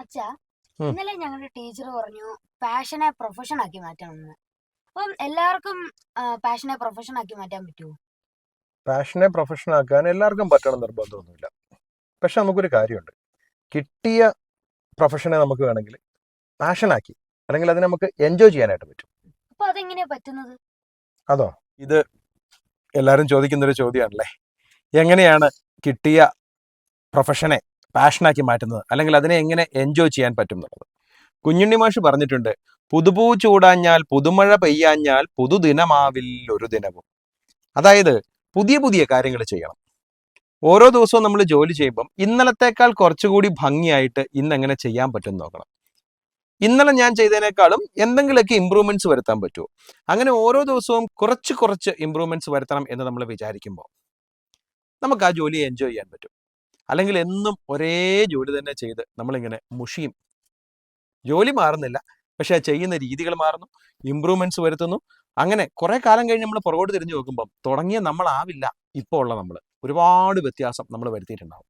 അച്ഛാ, ഇന്നലെ ഞങ്ങളുടെ ടീച്ചർ പറഞ്ഞു പാഷനെ പ്രൊഫഷൻ ആക്കി മാറ്റണമെന്ന്. അപ്പം എല്ലാവർക്കും പാഷനെ പ്രൊഫഷൻ ആക്കി മാറ്റാൻ പറ്റുമോ? പാഷനെ പ്രൊഫഷൻ ആക്കാൻ എല്ലാവർക്കും പറ്റണം നിർബന്ധമൊന്നുമില്ല. പക്ഷെ നമുക്കൊരു കാര്യമുണ്ട്. കിട്ടിയ പ്രൊഫഷനെ നമുക്ക് വേണമെങ്കിൽ പാഷനാക്കി അല്ലെങ്കിൽ അതിനെ നമുക്ക് എൻജോയ് ചെയ്യാനായിട്ട് പറ്റും. അപ്പൊ അതെങ്ങനെയാ പറ്റുന്നത്? അതോ, ഇത് എല്ലാവരും ചോദിക്കുന്നൊരു ചോദ്യമാണല്ലേ. എങ്ങനെയാണ് കിട്ടിയ പ്രൊഫഷനെ പാഷനാക്കി മാറ്റുന്നത്, അല്ലെങ്കിൽ അതിനെ എങ്ങനെ എൻജോയ് ചെയ്യാൻ പറ്റും എന്നുള്ളത്. കുഞ്ഞുണ്ണി മാഷ് പറഞ്ഞിട്ടുണ്ട്, പുതുപൂ ചൂടാഞ്ഞാൽ പുതുമഴ പെയ്യാഞ്ഞാൽ പുതുദിനമാവിൽ ഒരു ദിനവും. അതായത് പുതിയ പുതിയ കാര്യങ്ങൾ ചെയ്യണം. ഓരോ ദിവസവും നമ്മൾ ജോലി ചെയ്യുമ്പം ഇന്നലത്തേക്കാൾ കുറച്ചുകൂടി ഭംഗിയായിട്ട് ഇന്ന് എങ്ങനെ ചെയ്യാൻ പറ്റും നോക്കണം. ഇന്നലെ ഞാൻ ചെയ്തതിനേക്കാളും എന്തെങ്കിലുമൊക്കെ ഇമ്പ്രൂവ്മെന്റ്സ് വരുത്താൻ പറ്റുമോ? അങ്ങനെ ഓരോ ദിവസവും കുറച്ച് കുറച്ച് ഇമ്പ്രൂവ്മെന്റ്സ് വരുത്തണം എന്ന് നമ്മൾ വിചാരിക്കുമ്പോൾ നമുക്ക് ആ ജോലിയെ എൻജോയ് ചെയ്യാൻ പറ്റും. അല്ലെങ്കിൽ എന്നും ഒരേ ജോലി തന്നെ ചെയ്ത് നമ്മളിങ്ങനെ മുഷിയും. ജോലി മാറുന്നില്ല, പക്ഷെ ചെയ്യുന്ന രീതികൾ മാറുന്നു, ഇമ്പ്രൂവ്മെന്റ്സ് വരുത്തുന്നു. അങ്ങനെ കുറെ കാലം കഴിഞ്ഞ് നമ്മൾ പുറകോട്ട് തിരിഞ്ഞു നോക്കുമ്പം തുടങ്ങിയ നമ്മളാവില്ല ഇപ്പോൾ ഉള്ള നമ്മൾ. ഒരുപാട് വ്യത്യാസം നമ്മൾ വരുത്തിയിട്ടുണ്ടാവും.